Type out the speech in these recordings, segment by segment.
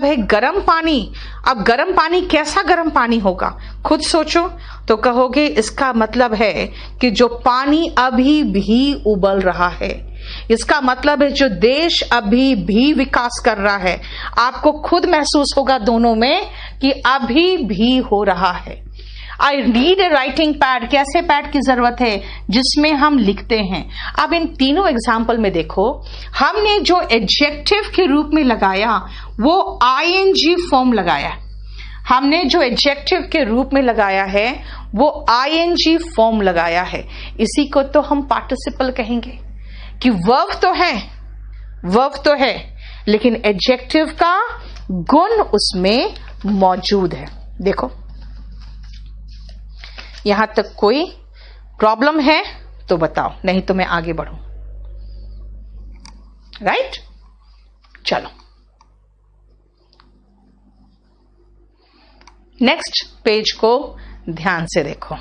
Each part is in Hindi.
मतलब है गर्म पानी। अब गर्म पानी कैसा गर्म पानी होगा, खुद सोचो तो कहोगे इसका मतलब है कि जो पानी अभी भी उबल रहा है, इसका मतलब है जो देश अभी भी विकास कर रहा है। आपको खुद महसूस होगा दोनों में कि अभी भी हो रहा है। I need a writing pad, कैसे पैड की जरूरत है, जिसमें हम लिखते हैं। अब इन तीनों एग्जाम्पल में देखो, हमने जो एडजेक्टिव के रूप में लगाया वो आईएनजी फॉर्म लगाया। हमने जो एडजेक्टिव के रूप में लगाया है वो आईएनजी फॉर्म लगाया है। इसी को तो हम पार्टिसिपल कहेंगे कि वर्ब तो है लेकिन एडजेक्टिव का गुण उसमें मौजूद है। देखो, यहां तक कोई प्रॉब्लम है तो बताओ, नहीं तो मैं आगे बढ़ूं। राइट, चलो नेक्स्ट पेज को ध्यान से देखो।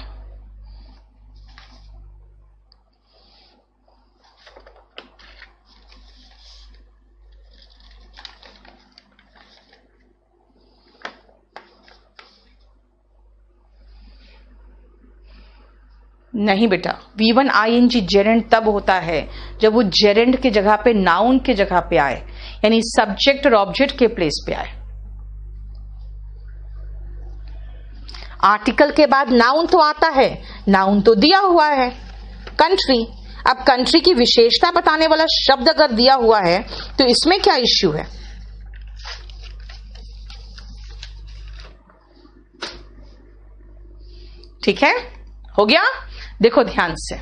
नहीं बेटा, V1 ING जेरेंड तब होता है जब वो जेरेंड की जगह पे नाउन की जगह पे आए, यानी सब्जेक्ट और ऑब्जेक्ट के प्लेस पे आए। आर्टिकल के बाद नाउन तो आता है, नाउन तो दिया हुआ है कंट्री। अब कंट्री की विशेषता बताने वाला शब्द अगर दिया हुआ है तो इसमें क्या इश्यू है? ठीक है, हो गया। देखो ध्यान से,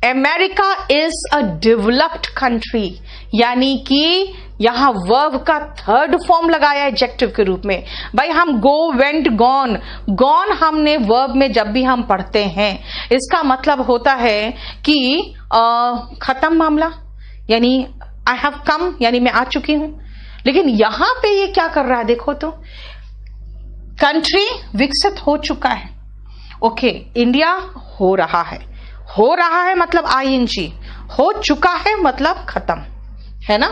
America is a developed country, यानी कि यहां वर्ब का थर्ड फॉर्म लगाया एडजेक्टिव के रूप में। भाई हम गो, वेंट, गॉन, गॉन हमने वर्ब में जब भी हम पढ़ते हैं इसका मतलब होता है कि खत्म मामला, यानी आई हैव कम, यानी मैं आ चुकी हूं। लेकिन यहां पे ये क्या कर रहा है, देखो तो, कंट्री विकसित हो चुका है। ओके, इंडिया हो रहा है मतलब आईएनजी, हो चुका है मतलब खत्म, है ना।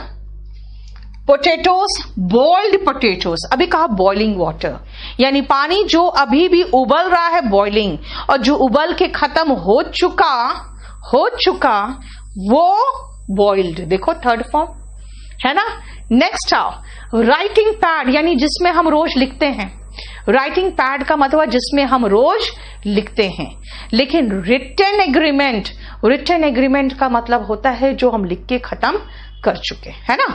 पोटैटोस, बॉइल्ड पोटैटोस, अभी कहा बॉइलिंग वाटर, यानी पानी जो अभी भी उबल रहा है बॉइलिंग, और जो उबल के खत्म हो चुका वो बॉइल्ड। देखो थर्ड फॉर्म, है ना। नेक्स्ट आओ, राइटिंग पैड, यानी जिसमें हम रोज लिखते हैं। राइटिंग पैड का मतलब जिसमें हम रोज लिखते हैं। लेकिन रिटन एग्रीमेंट का मतलब होता है जो हम लिख के खत्म कर चुके, है ना।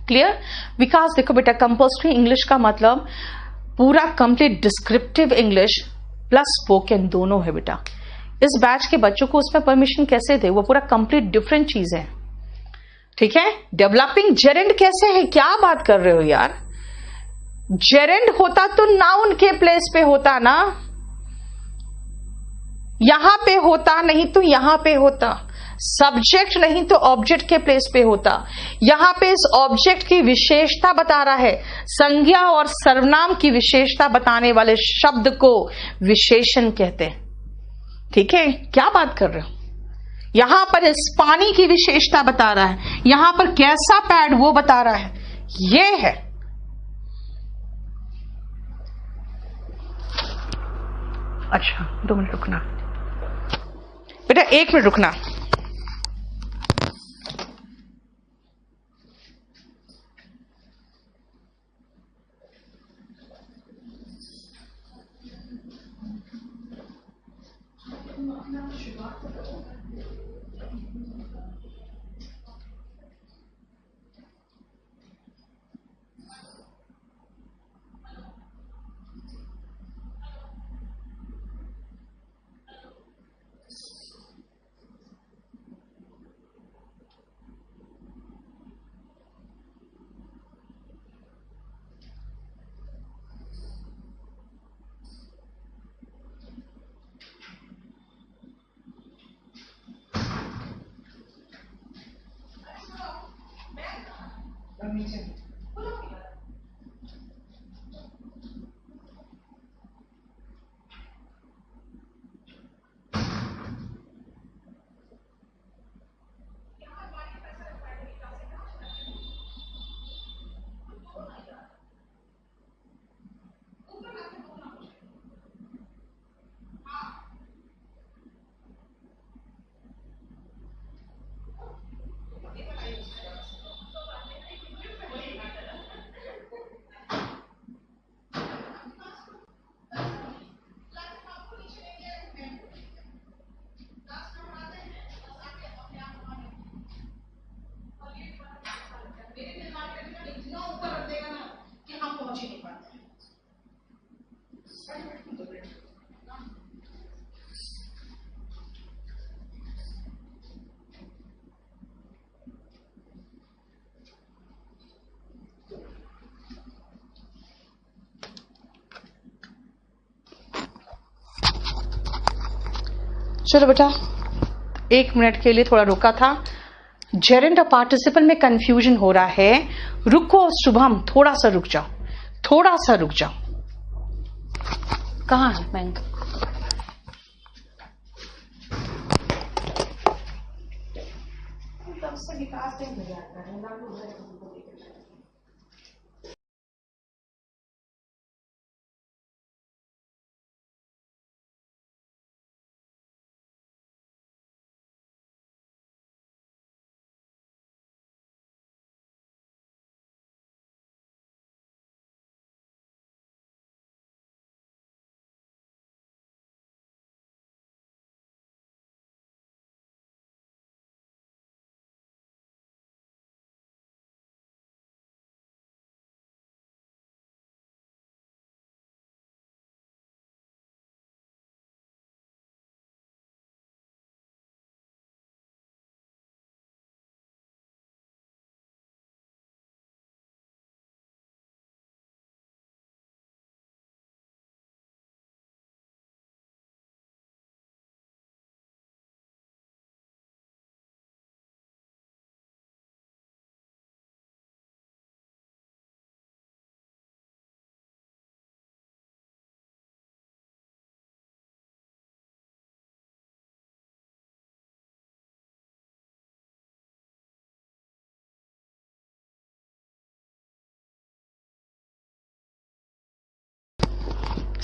क्लियर? विकास देखो बेटा, कंपल्सरी इंग्लिश का मतलब पूरा complete descriptive English plus spoken दोनों है बेटा। इस बैच के बच्चों को उसमें परमिशन कैसे दे, वो पूरा कंप्लीट डिफरेंट चीज है। ठीक है, डेवलपिंग जेरेंड कैसे है, क्या बात कर रहे हो यार। जेरेंड होता तो नाउन के प्लेस पे होता ना, यहां पे होता, नहीं तो यहां पे होता। सब्जेक्ट नहीं तो ऑब्जेक्ट के प्लेस पे होता। यहां पे इस ऑब्जेक्ट की विशेषता बता रहा है, संज्ञा और सर्वनाम की विशेषता बताने वाले शब्द को विशेषण कहते हैं। ठीक है, क्या बात कर रहे हो। यहां पर इस पानी की विशेषता बता रहा है, यहां पर कैसा पैड वो बता रहा है, ये है। अच्छा 2 मिनट रुकना बेटा, 1 मिनट रुकना। चलो बेटा, 1 मिनट के लिए थोड़ा रुका था। जेरेंट और पार्टिसिपल में कंफ्यूजन हो रहा है। रुको शुभम, थोड़ा सा रुक जाओ, थोड़ा सा रुक जाओ। कहाँ है बैंक?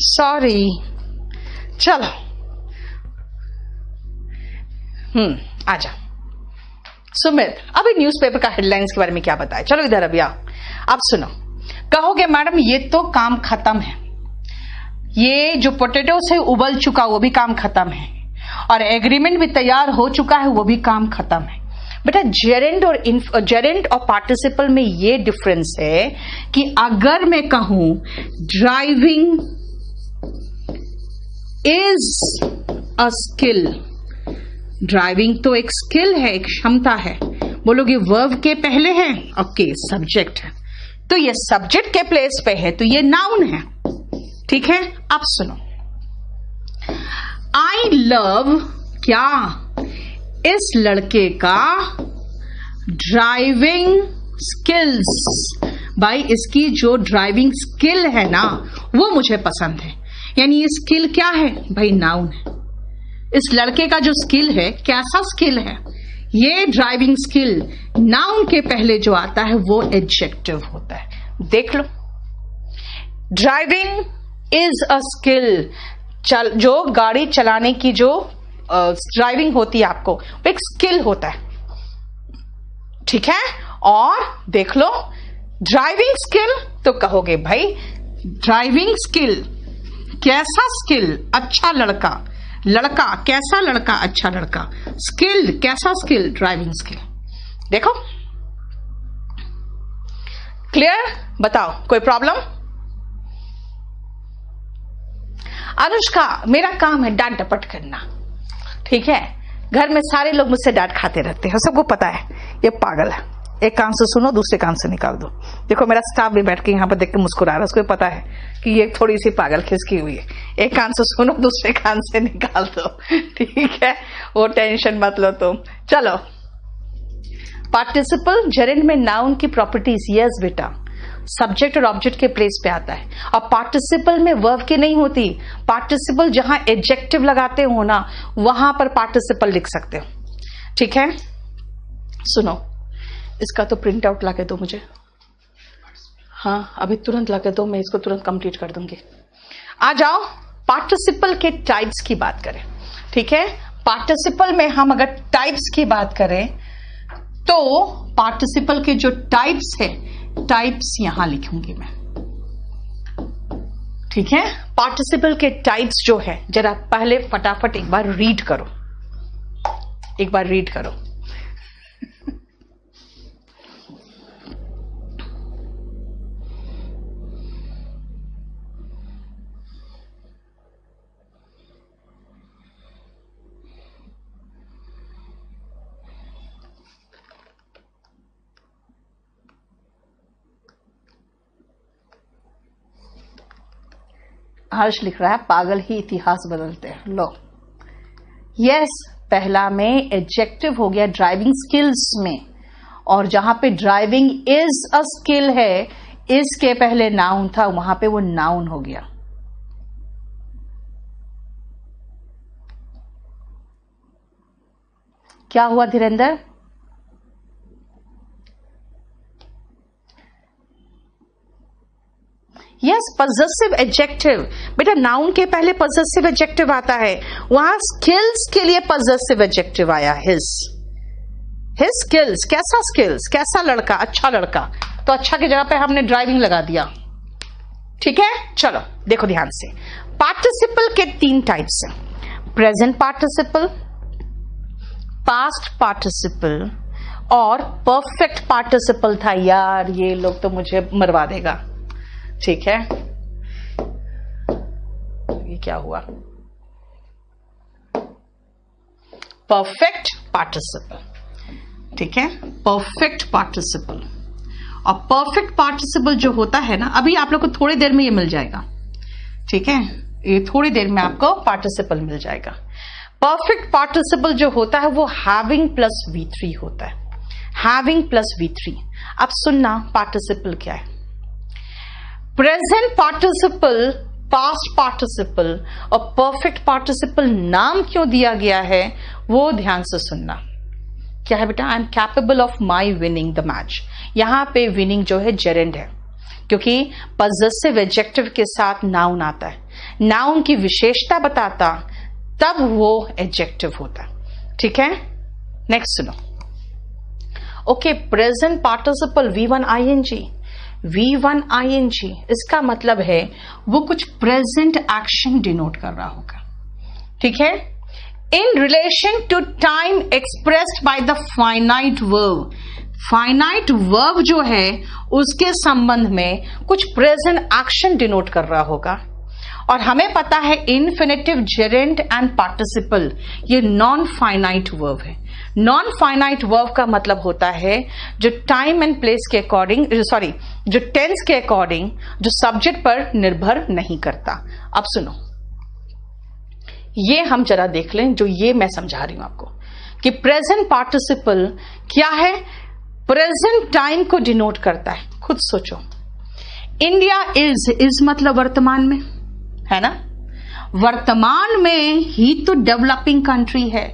सॉरी, चलो। आजा सुमित, अभी न्यूज़पेपर का हेडलाइंस के बारे में क्या बताया? चलो इधर अभी आओ। अब सुनो, कहोगे मैडम ये तो काम खत्म है, ये जो पोटैटो से उबल चुका वो भी काम खत्म है, और एग्रीमेंट भी तैयार हो चुका है वो भी काम खत्म है। बेटा, जेरेंट और पार्टिसिपल में ये डिफरेंस है कि अगर मैं कहूं driving is a skill, driving तो एक स्किल है, एक क्षमता है, बोलोगे वर्ब के पहले है, ओके, सब्जेक्ट है, तो ये सब्जेक्ट के प्लेस पे है, तो ये नाउन है। ठीक है, अब सुनो, आई लव क्या? इस लड़के का ड्राइविंग स्किल्स, भाई इसकी जो ड्राइविंग स्किल है ना वो मुझे पसंद है। यानी ये स्किल क्या है भाई? नाउन है। इस लड़के का जो स्किल है, कैसा स्किल है? ये ड्राइविंग स्किल, नाउन के पहले जो आता है वो एडजेक्टिव होता है। देख लो, ड्राइविंग इज अ स्किल, जो गाड़ी चलाने की जो ड्राइविंग होती है आपको, वो एक स्किल होता है। ठीक है, और देख लो ड्राइविंग स्किल, तो कहोगे भाई ड्राइविंग स्किल कैसा स्किल? अच्छा लड़का, लड़का कैसा लड़का? अच्छा लड़का। स्किल कैसा स्किल? Driving skill. देखो क्लियर? बताओ कोई प्रॉब्लम? अनुष्का, मेरा काम है डांट डपट करना। ठीक है, घर में सारे लोग मुझसे डांट खाते रहते हैं, सबको पता है ये पागल है। एक कान से सुनो, दूसरे कान से निकाल दो। देखो मेरा स्टाफ भी बैठ के यहाँ पर देख के मुस्कुरा रहा है, उसको पता है कि ये थोड़ी सी पागल खिसकी हुई है। एक कान से सुनो, दूसरे कान से निकाल दो। ठीक है, वो टेंशन मत लो तुम। चलो, पार्टिसिपल जेरेंट में नाउन की प्रॉपर्टीज, यस बेटा, सब्जेक्ट और ऑब्जेक्ट के प्लेस पे आता है, और पार्टिसिपल में वर्ब की नहीं होती। पार्टिसिपल जहां एडजेक्टिव लगाते हो ना, वहां पर पार्टिसिपल लिख सकते हो। ठीक है, सुनो, इसका तो प्रिंट आउट लाके दो मुझे। हाँ, अभी तुरंत लाके दो, मैं इसको तुरंत कंप्लीट कर दूंगी। आ जाओ, पार्टिसिपल के टाइप्स की बात करें। ठीक है, पार्टिसिपल में हम अगर टाइप्स की बात करें तो पार्टिसिपल के जो टाइप्स है, टाइप्स यहां लिखूंगी मैं। ठीक है, पार्टिसिपल के टाइप्स जो है, जरा पहले फटाफट एक बार रीड करो, एक बार रीड करो। हर्ष लिख रहा है पागल ही इतिहास बदलते हैं। लो, यस, पहला में एडजेक्टिव हो गया ड्राइविंग स्किल्स में, और जहां पे ड्राइविंग इज अ स्किल है, इसके पहले नाउन था, वहां पे वो नाउन हो गया। क्या हुआ धीरेन्द्र? Yes, possessive adjective. बेटा नाउन के पहले पॉजेसिव एडजेक्टिव आता है, वहां स्किल्स के लिए पॉजेसिव एडजेक्टिव आया हिज स्किल्स। कैसा स्किल्स? कैसा लड़का? अच्छा लड़का। तो अच्छा की जगह पे हमने ड्राइविंग लगा दिया। ठीक है, चलो देखो ध्यान से। पार्टिसिपल के 3 टाइप्स हैं, प्रेजेंट पार्टिसिपल, पास्ट पार्टिसिपल और परफेक्ट पार्टिसिपल था। यार ये लोग तो मुझे मरवा देगा। ठीक है, ये क्या हुआ? Perfect participle. ठीक है, परफेक्ट पार्टिसिपल। और परफेक्ट पार्टिसिपल जो होता है ना, अभी आप लोग को थोड़ी देर में ये मिल जाएगा। ठीक है, ये थोड़ी देर में आपको पार्टिसिपल मिल जाएगा। परफेक्ट पार्टिसिपल जो होता है वो हैविंग प्लस V3 होता है, हैविंग प्लस V3। अब सुनना पार्टिसिपल क्या है। प्रेजेंट पार्टिसिपल, पास्ट पार्टिसिपल और परफेक्ट पार्टिसिपल नाम क्यों दिया गया है वो ध्यान से सुनना। क्या है बेटा? I am capable of my winning the match. यहां पे विनिंग जो है जेरेंड है, क्योंकि पॉजेसिव एडजेक्टिव के साथ नाउन आता है, नाउन की विशेषता बताता तब वो एडजेक्टिव होता है। ठीक है, नेक्स्ट सुनो। Okay, present participle V1 ING, V1 ING इसका मतलब है वो कुछ प्रेजेंट एक्शन डिनोट कर रहा होगा। ठीक है, in relation to time expressed by the finite verb. Finite verb जो है उसके संबंध में कुछ प्रेजेंट एक्शन डिनोट कर रहा होगा। और हमें पता है इन्फिनेटिव, जेरेंड एंड पार्टिसिपल ये नॉन फाइनाइट वर्ब है। नॉन फाइनाइट वर्ब का मतलब होता है जो टाइम एंड प्लेस के अकॉर्डिंग, जो टेंस के अकॉर्डिंग, जो सब्जेक्ट पर निर्भर नहीं करता। अब सुनो, ये हम जरा देख लें, जो ये मैं समझा रही हूं आपको कि प्रेजेंट पार्टिसिपल क्या है, प्रेजेंट टाइम को डिनोट करता है। खुद सोचो, इंडिया इज मतलब वर्तमान में है ना, वर्तमान में ही तो डेवलपिंग कंट्री है,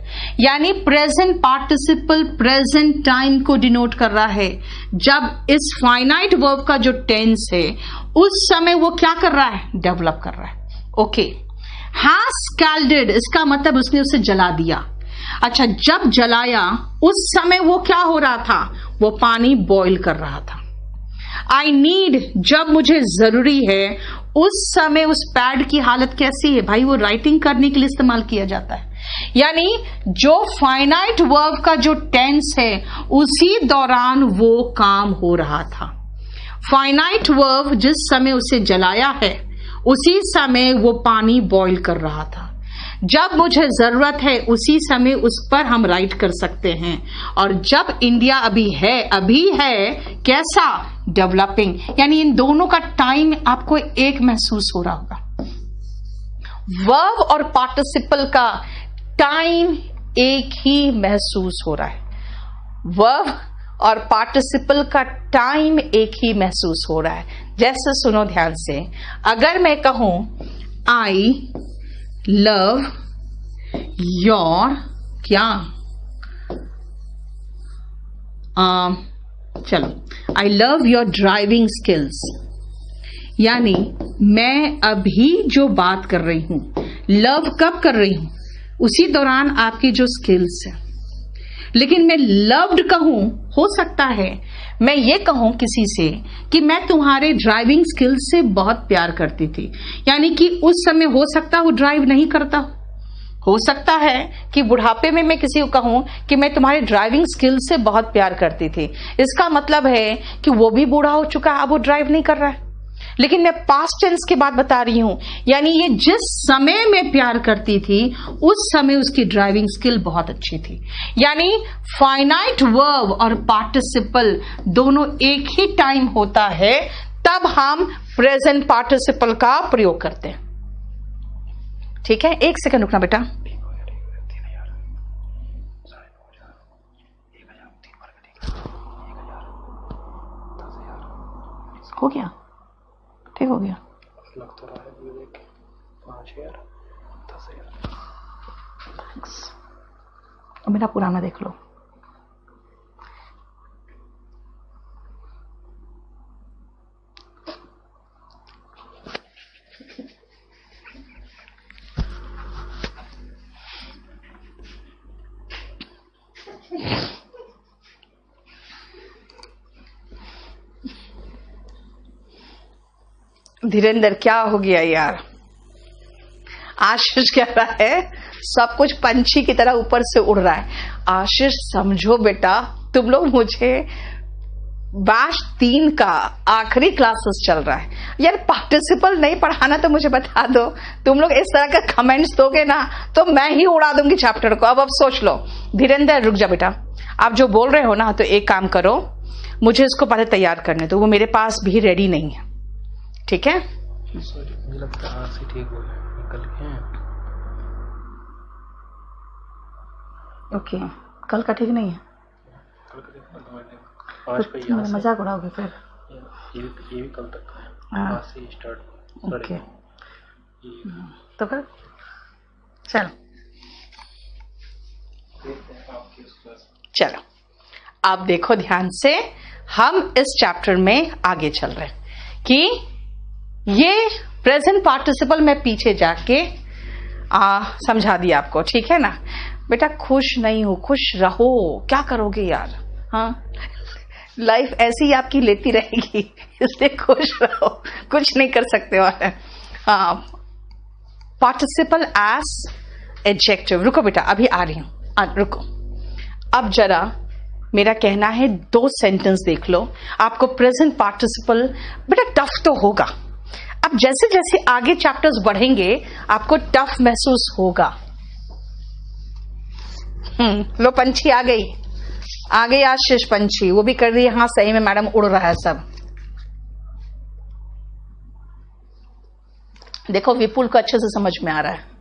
यानी प्रेजेंट पार्टिसिपल प्रेजेंट टाइम को डिनोट कर रहा है। जब इस फाइनाइट वर्ब का जो टेंस है उस समय वो क्या कर रहा है? डेवलप कर रहा है। ओके, हैज स्कैल्डेड इसका मतलब उसने उसे जला दिया। अच्छा, जब जलाया उस समय वो क्या हो रहा था? वो पानी बॉईल कर रहा था। आई नीड जब मुझे जरूरी है, उस समय उस पैड की हालत कैसी है? भाई वो राइटिंग करने के लिए इस्तेमाल किया जाता है, यानी जो फाइनाइट वर्ब का जो टेंस है उसी दौरान वो काम हो रहा था। फाइनाइट वर्ब जिस समय उसे जलाया है उसी समय वो पानी बॉईल कर रहा था। जब मुझे जरूरत है उसी समय उस पर हम राइट कर सकते हैं। और जब इंडिया अभी है कैसा? डेवलपिंग। यानी इन दोनों का टाइम आपको एक महसूस हो रहा होगा। वर्ब और पार्टिसिपल का टाइम एक ही महसूस हो रहा है। वर्ब और पार्टिसिपल का टाइम एक ही महसूस हो रहा है। जैसे सुनो ध्यान से, अगर मैं कहूं आई लव योर क्या, चलो, I love your driving skills, यानी मैं अभी जो बात कर रही हूं, लव कब कर रही हूं? उसी दौरान आपकी जो स्किल्स है। लेकिन मैं लव्ड कहूं, हो सकता है मैं ये कहूं किसी से कि मैं तुम्हारे ड्राइविंग स्किल्स से बहुत प्यार करती थी, यानी कि उस समय हो सकता वो ड्राइव नहीं करता। हो सकता है कि बुढ़ापे में मैं किसी को कहूं कि मैं तुम्हारे ड्राइविंग स्किल्स से बहुत प्यार करती थी। इसका मतलब है कि वो भी बूढ़ा हो चुका है, अब वो ड्राइव नहीं कर रहा है। लेकिन मैं पास्ट टेंस की बात बता रही हूं, यानी ये जिस समय में प्यार करती थी उस समय उसकी ड्राइविंग स्किल बहुत अच्छी थी। यानी फाइनाइट वर्ब और पार्टिसिपल दोनों एक ही टाइम होता है, तब हम प्रेजेंट पार्टिसिपल का प्रयोग करते हैं। ठीक है, एक सेकंड रुकना बेटा। हो गया, ठीक हो गया। लग तो रहा है 5,000 10,000। मेरा पुराना देख लो। धीरेन्द्र क्या हो गया यार? आशीष कह रहा है सब कुछ पंछी की तरह ऊपर से उड़ रहा है। आशीष समझो बेटा, तुम लोग मुझे बैच 3 का आखिरी क्लासेस चल रहा है यार, पार्टिसिपल नहीं पढ़ाना तो मुझे बता दो। तुम लोग इस तरह के कमेंट्स दोगे ना तो मैं ही उड़ा दूंगी चैप्टर को। अब सोच लो। धीरेन्द्र रुक जा बेटा, आप जो बोल रहे हो ना, तो एक काम करो, मुझे इसको पहले तैयार करने दो, वो मेरे पास भी रेडी नहीं है, ठीक है? सॉरी, मुझे लगता है आज से ठीक हो गया, निकल के हैं। ओके, कल का ठीक नहीं है? कल का देखो, आज का यहाँ से मजाक उड़ाओगे फिर? ये भी कल तक का है, आज से स्टार्ट। ओके, तो फिर चलो चलो, आप देखो ध्यान से, हम इस चैप्टर में आगे चल रहे हैं कि ये प्रेजेंट पार्टिसिपल में पीछे जाके समझा दिया आपको, ठीक है ना बेटा? खुश नहीं हो, खुश रहो, क्या करोगे यार? हाँ, लाइफ ऐसी आपकी लेती रहेगी, इसलिए खुश रहो, कुछ नहीं कर सकते। और पार्टिसिपल एज एडजेक्टिव, रुको बेटा अभी आ रही हूं, रुको। अब जरा मेरा कहना है 2 सेंटेंस देख लो। आपको प्रेजेंट पार्टिसिपल बेटा टफ तो होगा, अब जैसे जैसे आगे चैप्टर्स बढ़ेंगे आपको टफ महसूस होगा। लो पंछी आ गई आशीष पंछी, वो भी कर रही है। हाँ सही में मैडम, उड़ रहा है सब। देखो विपुल को अच्छे से समझ में आ रहा है।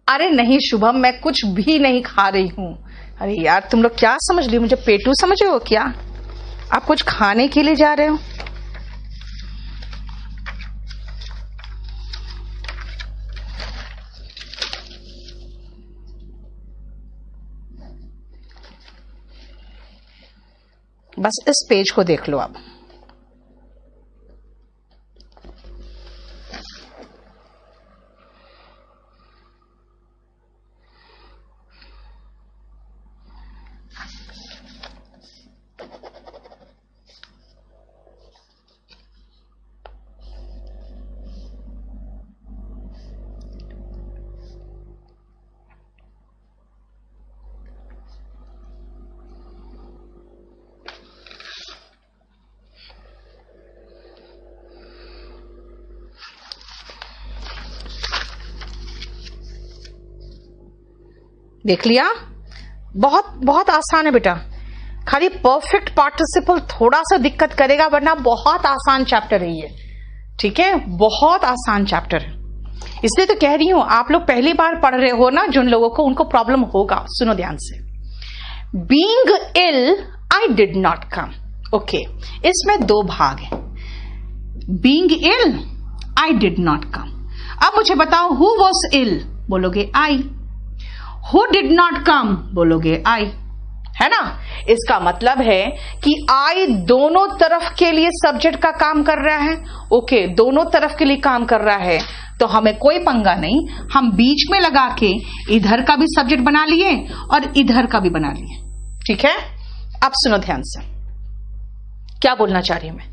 अरे नहीं शुभम, मैं कुछ भी नहीं खा रही हूं। अरे यार तुम लोग क्या समझ रही हो, मुझे पेटू समझ रहे हो क्या? आप कुछ खाने के लिए जा रहे हो? बस इस पेज को देख लो आप। देख लिया? बहुत बहुत आसान है बेटा, खाली परफेक्ट पार्टिसिपल थोड़ा सा दिक्कत करेगा, वरना बहुत आसान चैप्टर है ये, ठीक है? बहुत आसान चैप्टर है, इसलिए तो कह रही हूं। आप लोग पहली बार पढ़ रहे हो ना, जिन लोगों को, उनको प्रॉब्लम होगा। सुनो ध्यान से। Being ill I did not come. Okay, इसमें 2 भाग है। Being ill I did not come. अब मुझे बताओ हु वॉज इल, बोलोगे आई। Who did not come, बोलोगे आई, है ना? इसका मतलब है कि आई दोनों तरफ के लिए सब्जेक्ट का काम कर रहा है। ओके, दोनों तरफ के लिए काम कर रहा है तो हमें कोई पंगा नहीं, हम बीच में लगा के इधर का भी सब्जेक्ट बना लिए और इधर का भी बना लिए, ठीक है? अब सुनो ध्यान से, क्या बोलना चाह रही हूं मैं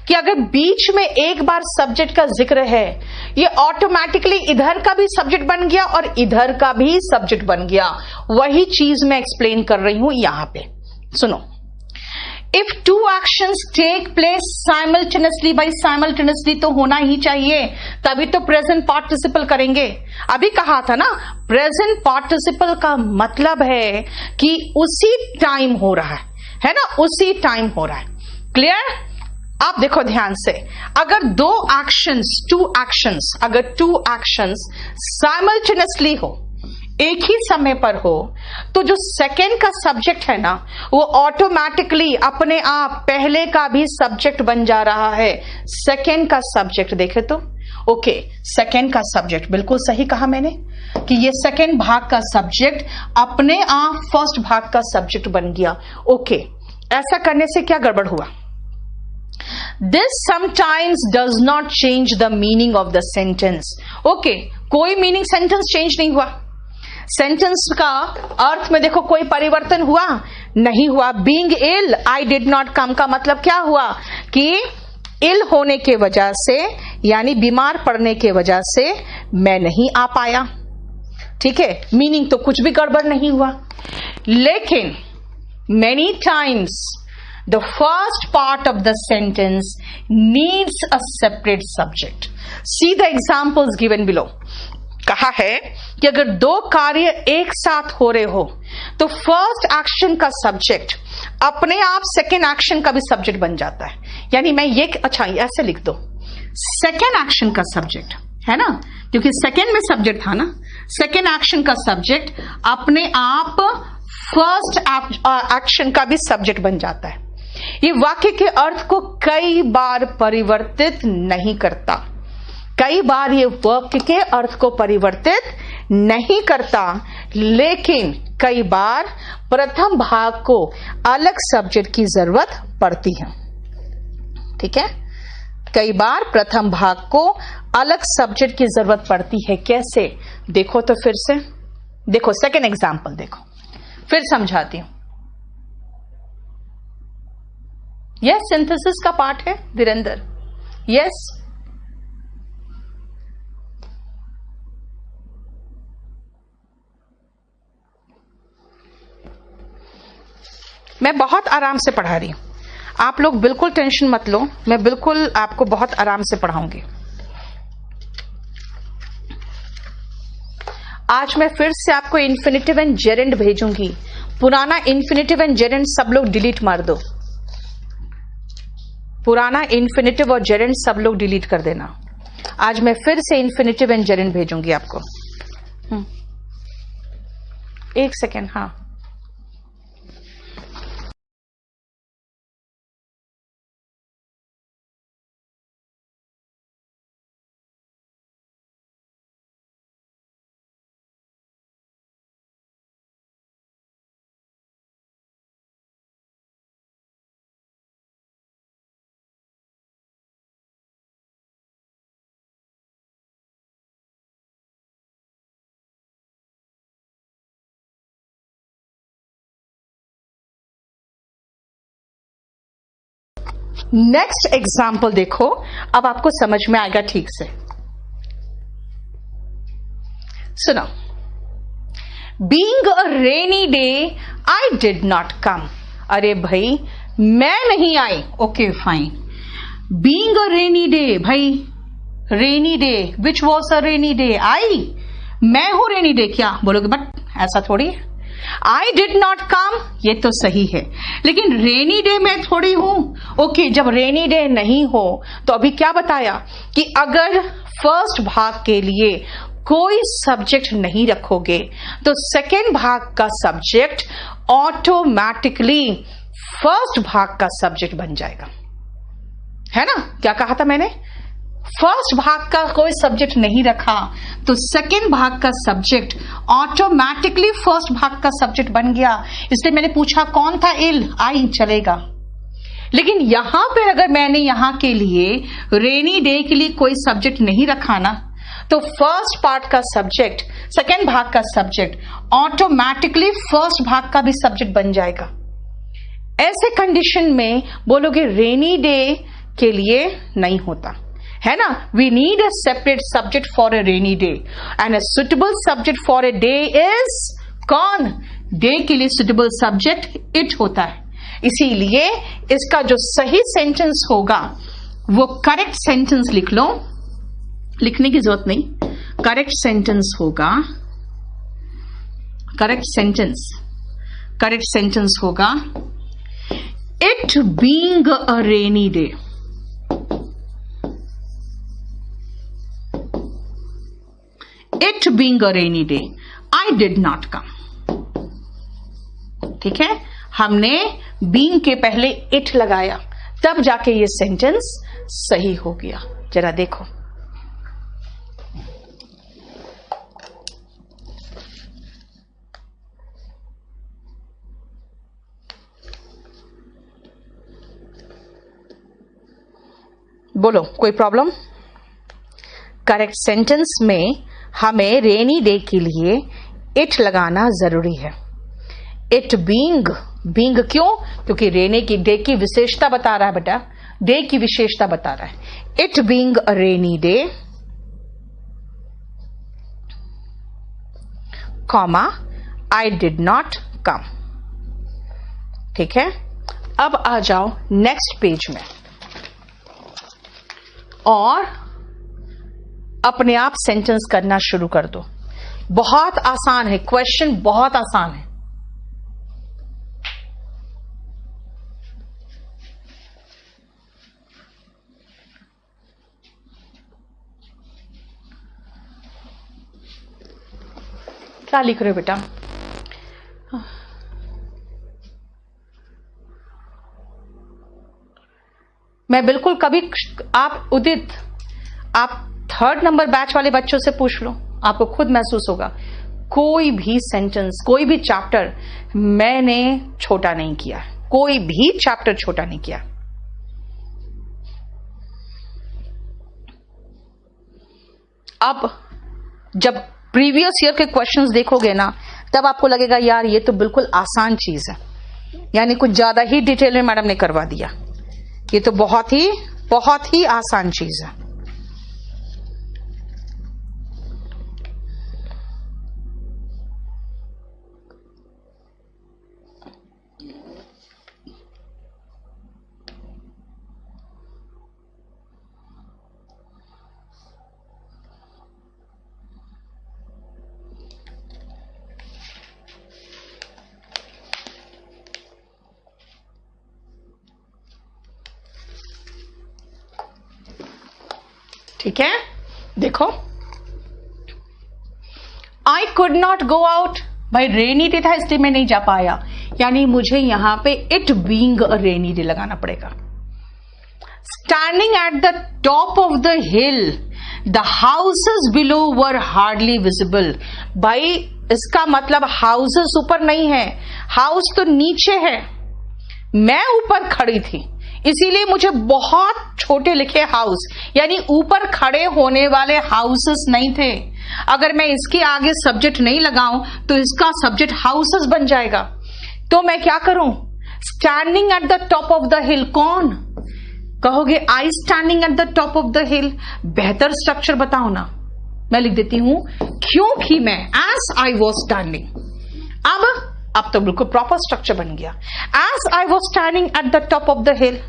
कि अगर बीच में एक बार सब्जेक्ट का जिक्र है, ये ऑटोमेटिकली इधर का भी सब्जेक्ट बन गया और इधर का भी सब्जेक्ट बन गया। वही चीज मैं एक्सप्लेन कर रही हूं यहां पे। सुनो, if 2 actions take place simultaneously, भाई साइमल्टेनियसली तो होना ही चाहिए, तभी तो प्रेजेंट पार्टिसिपल करेंगे। अभी कहा था ना, प्रेजेंट पार्टिसिपल का मतलब है कि उसी टाइम हो रहा है ना? उसी टाइम हो रहा है। क्लियर? आप देखो ध्यान से, अगर टू एक्शंस साइमल्टेनियसली हो, एक ही समय पर हो, तो जो सेकेंड का सब्जेक्ट है ना, वो ऑटोमेटिकली अपने आप पहले का भी सब्जेक्ट बन जा रहा है। सेकेंड का सब्जेक्ट देखे तो ओके, सेकेंड का सब्जेक्ट, बिल्कुल सही कहा मैंने कि ये सेकेंड भाग का सब्जेक्ट अपने आप फर्स्ट भाग का सब्जेक्ट बन गया। ओके, ऐसा करने से क्या गड़बड़ हुआ? This sometimes does not change the meaning of the sentence. Okay, कोई मीनिंग सेंटेंस चेंज नहीं हुआ। सेंटेंस का अर्थ में देखो कोई परिवर्तन हुआ नहीं हुआ। Being ill I did not come का मतलब क्या हुआ कि इल होने के वजह से, यानी बीमार पड़ने के वजह से मैं नहीं आ पाया। ठीक है, मीनिंग तो कुछ भी गड़बड़ नहीं हुआ। लेकिन many times the first part of the sentence needs a separate subject. See the examples given below. कहा है कि अगर दो कार्य एक साथ हो रहे हो तो फर्स्ट एक्शन का सब्जेक्ट अपने आप सेकेंड एक्शन का भी सब्जेक्ट बन जाता है। यानी मैं ये, अच्छा ऐसे लिख दो, सेकेंड एक्शन का सब्जेक्ट है ना, क्योंकि सेकेंड में सब्जेक्ट था ना, सेकेंड एक्शन का सब्जेक्ट अपने आप फर्स्ट एक्शन का भी सब्जेक्ट बन जाता है। ये वाक्य के अर्थ को कई बार परिवर्तित नहीं करता, कई बार ये वाक्य के अर्थ को परिवर्तित नहीं करता, लेकिन कई बार प्रथम भाग को अलग सब्जेक्ट की जरूरत पड़ती है। ठीक है, कई बार प्रथम भाग को अलग सब्जेक्ट की जरूरत पड़ती है। कैसे? देखो तो फिर से देखो, सेकेंड एग्जाम्पल देखो, फिर समझाती हूं। यस, सिंथेसिस का पार्ट है वीरेंद्र। यस, मैं बहुत आराम से पढ़ा रही हूं, आप लोग बिल्कुल टेंशन मत लो, मैं बिल्कुल आपको बहुत आराम से पढ़ाऊंगी। आज मैं फिर से आपको इन्फिनेटिव एंड जेरेंड भेजूंगी। पुराना इन्फिनेटिव एंड जेरेंड सब लोग डिलीट मार दो, पुराना इन्फिनेटिव और जेरेंड सब लोग डिलीट कर देना। आज मैं फिर से इन्फिनेटिव एंड जेरेंड भेजूंगी आपको। एक सेकेंड, हाँ, नेक्स्ट एग्जाम्पल देखो, अब आपको समझ में आएगा ठीक से। सुनो, being a rainy day I did not come. अरे भाई मैं नहीं आई, okay fine. Being a rainy day, भाई rainy day, which was a rainy day? I, मैं हूं रेनी डे क्या बोलोगे? बट ऐसा थोड़ी है। आई डिड नॉट कम, ये तो सही है, लेकिन रेनी डे में थोड़ी हूं। ओके, जब रेनी डे नहीं हो तो अभी क्या बताया कि अगर फर्स्ट भाग के लिए कोई सब्जेक्ट नहीं रखोगे तो सेकेंड भाग का सब्जेक्ट ऑटोमेटिकली फर्स्ट भाग का सब्जेक्ट बन जाएगा, है ना? क्या कहा था मैंने? फर्स्ट भाग का कोई सब्जेक्ट नहीं रखा तो सेकेंड भाग का सब्जेक्ट ऑटोमेटिकली फर्स्ट भाग का सब्जेक्ट बन गया। इसलिए मैंने पूछा कौन था इल, आई चलेगा। लेकिन यहां पर अगर मैंने यहां के लिए रेनी डे के लिए कोई सब्जेक्ट नहीं रखा ना, तो फर्स्ट पार्ट का सब्जेक्ट, सेकेंड भाग का सब्जेक्ट ऑटोमेटिकली फर्स्ट भाग का भी सब्जेक्ट बन जाएगा। ऐसे कंडीशन में बोलोगे रेनी डे के लिए नहीं होता, है ना? We need a separate subject for a rainy day and a suitable subject for a day is कौन? डे के लिए सुटेबल सब्जेक्ट इट होता है। इसीलिए इसका जो सही सेंटेंस होगा वो करेक्ट सेंटेंस लिख लो, लिखने की जरूरत नहीं, करेक्ट सेंटेंस होगा, करेक्ट सेंटेंस होगा it being a rainy day. It being a rainy day I did not कम। ठीक है, हमने बीइंग के पहले इट लगाया, तब जाके ये सेंटेंस सही हो गया। जरा देखो, बोलो कोई प्रॉब्लम? करेक्ट सेंटेंस में हमें रेनी डे के लिए इट लगाना जरूरी है। इट बीइंग, बीइंग क्यों? क्योंकि रेनी की डे की विशेषता बता रहा है बेटा, डे की विशेषता बता रहा है। It being a rainy day, comma I did not कम। ठीक है, अब आ जाओ नेक्स्ट पेज में और अपने आप सेंटेंस करना शुरू कर दो। बहुत आसान है, क्वेश्चन बहुत आसान है। क्या लिख रहे हो बेटा? मैं बिल्कुल कभी, आप उदित, आप 3rd नंबर बैच वाले बच्चों से पूछ लो, आपको खुद महसूस होगा, कोई भी सेंटेंस, कोई भी चैप्टर मैंने छोटा नहीं किया, कोई भी चैप्टर छोटा नहीं किया। अब जब प्रीवियस ईयर के क्वेश्चंस देखोगे ना, तब आपको लगेगा यार ये तो बिल्कुल आसान चीज है, यानी कुछ ज्यादा ही डिटेल में मैडम ने करवा दिया। ये तो बहुत ही आसान चीज है। ठीक है, देखो, I could not go out, भाई रेनी डे था इसलिए मैं नहीं जा पाया, यानी मुझे यहां पे it being a rainy day लगाना पड़ेगा। Standing at the top of the hill the houses below were hardly visible. भाई इसका मतलब हाउसेस ऊपर नहीं है, हाउस तो नीचे है, मैं ऊपर खड़ी थी इसीलिए मुझे बहुत छोटे लिखे हाउस, यानी ऊपर खड़े होने वाले हाउसेस नहीं थे। अगर मैं इसके आगे सब्जेक्ट नहीं लगाऊं तो इसका सब्जेक्ट हाउसेस बन जाएगा। तो मैं क्या करूं? Standing at the top of the hill, कौन कहोगे? I standing at the top of the hill. बेहतर स्ट्रक्चर बताओ ना, मैं लिख देती हूं क्योंकि मैं, एज आई वॉज स्टैंडिंग। अब तो बिल्कुल प्रॉपर स्ट्रक्चर बन गया। As I was standing at the top of the hill,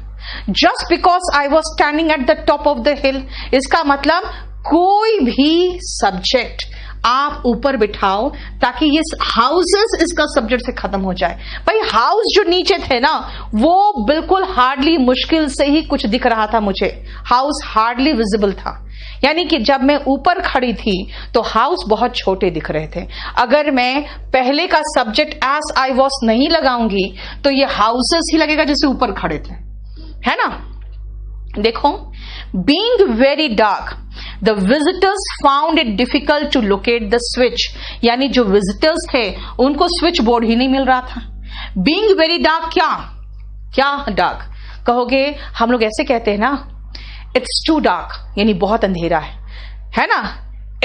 just because I was standing at the top of the hill. इसका मतलब कोई भी सब्जेक्ट आप ऊपर बिठाओ ताकि ये हाउसेस इसका सब्जेक्ट से खत्म हो जाए। भाई हाउस जो नीचे थे ना, वो बिल्कुल हार्डली, मुश्किल से ही कुछ दिख रहा था मुझे, हाउस हार्डली विजिबल था। यानी कि जब मैं ऊपर खड़ी थी तो हाउस बहुत छोटे दिख रहे थे। अगर मैं पहले का सब्जेक्ट एज आई वॉज नहीं लगाऊंगी तो ये हाउसेस ही लगेगा जैसे ऊपर खड़े थे, है ना। देखो, being very dark the visitors found it difficult to locate the switch, यानी जो विजिटर्स थे उनको स्विच बोर्ड ही नहीं मिल रहा था। बीइंग वेरी डार्क, क्या डार्क कहोगे? हम लोग ऐसे कहते हैं ना, इट्स टू डार्क, यानी बहुत अंधेरा है ना।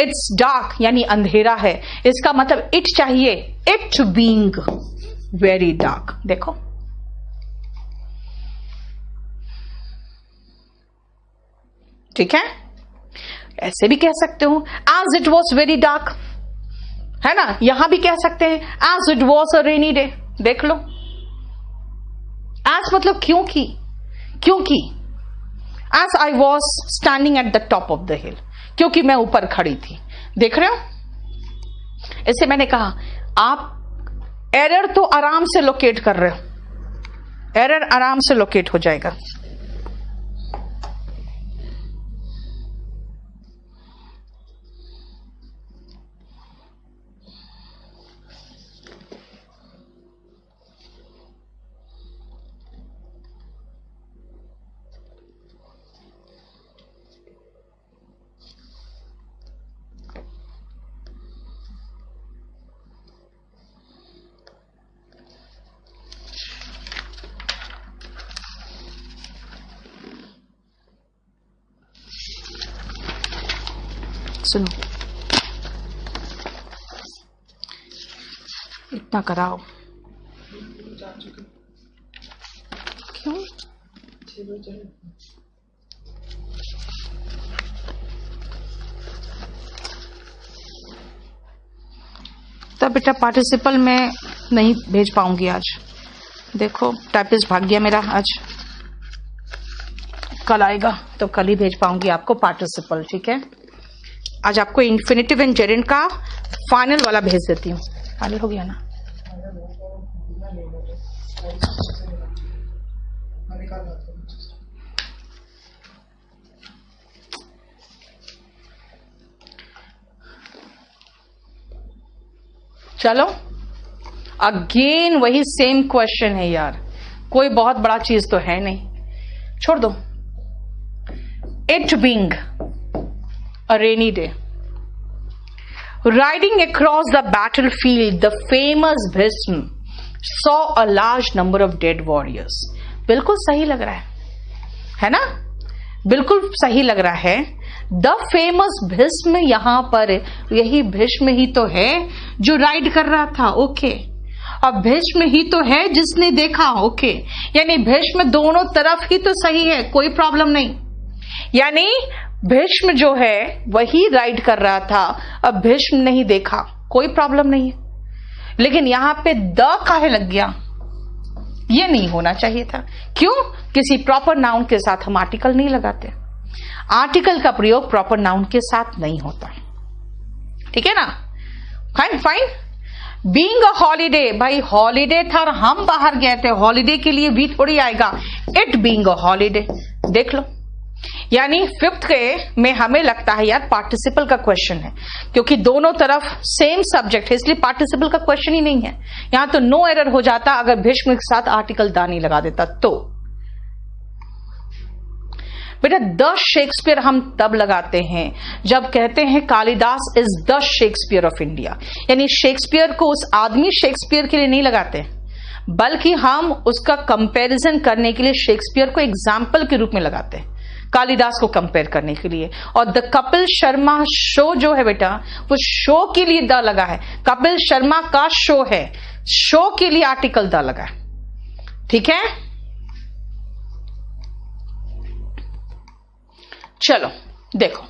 इट्स डार्क यानी अंधेरा है, इसका मतलब इट चाहिए, इट बीइंग वेरी डार्क। देखो, ठीक है, ऐसे भी कह सकते हो as it was very dark, है ना। यहां भी कह सकते हैं as it was a rainy day. देख लो, एज मतलब क्योंकि as I was standing at the top of the hill, क्योंकि मैं ऊपर खड़ी थी। देख रहे हो, इससे मैंने कहा आप एरर तो आराम से लोकेट कर रहे हो, एरर आराम से लोकेट हो जाएगा। सुनो, इतना कराओ क्यों? तब बेटा पार्टिसिपल में नहीं भेज पाऊंगी आज। देखो टाइपिस्ट भाग गया मेरा आज, कल आएगा तो कल ही भेज पाऊंगी आपको पार्टिसिपल। ठीक है, आज आपको इन्फिनेटिव एंड जेरेंट का फाइनल वाला भेज देती हूँ। फाइनल हो गया ना? चलो अगेन वही सेम क्वेश्चन है यार, कोई बहुत बड़ा चीज तो है नहीं, छोड़ दो। It being a rainy day, riding across the battlefield, the famous Bhisma saw a large number of dead warriors. बिल्कुल सही लग रहा है ना? बिल्कुल सही लग रहा है। द फेमस भीष्म, यहां पर यही भीष्म ही तो है जो राइड कर रहा था। ओके, और भीष्म ही तो है जिसने देखा। ओके, यानी भीष्म दोनों तरफ ही तो सही है, कोई प्रॉब्लम नहीं। यानी भीष्म जो है वही राइड कर रहा था, अब भीष्म नहीं देखा, कोई प्रॉब्लम नहीं है। लेकिन यहां पे द काहे लग गया? ये नहीं होना चाहिए था। क्यों? किसी प्रॉपर नाउन के साथ हम आर्टिकल नहीं लगाते। आर्टिकल का प्रयोग प्रॉपर नाउन के साथ नहीं होता। ठीक है ना? Fine fine. Being a holiday, भाई हॉलीडे था और हम बाहर गए थे, हॉलीडे के लिए भी थोड़ी आएगा। इट बीइंग अ हॉलीडे, देख लो। यानी फिफ्थ के में हमें लगता है यार पार्टिसिपल का क्वेश्चन है, क्योंकि दोनों तरफ सेम सब्जेक्ट है, इसलिए पार्टिसिपल का क्वेश्चन ही नहीं है। यहां तो नो एरर हो जाता अगर भीष्म के साथ आर्टिकल दा नहीं लगा देता तो। बेटा द शेक्सपियर हम तब लगाते हैं जब कहते हैं Kalidas is the Shakespeare of India, यानी शेक्सपियर को उस आदमी शेक्सपियर के लिए नहीं लगाते, बल्कि हम उसका कंपैरिजन करने के लिए शेक्सपियर को एग्जाम्पल के रूप में लगाते हैं, कालिदास को कंपेयर करने के लिए। और द कपिल शर्मा शो जो है बेटा, वो शो के लिए द लगा है, कपिल शर्मा का शो है, शो के लिए आर्टिकल द लगा है। ठीक है, चलो देखो,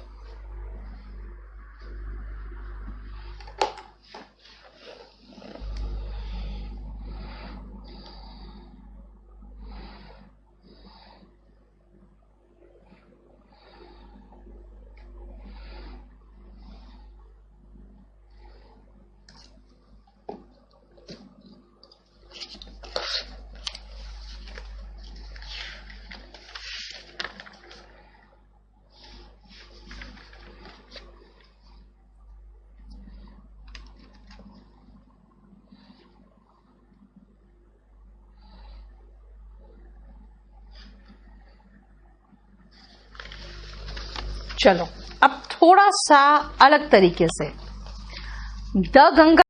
चलो अब थोड़ा सा अलग तरीके से द गंगा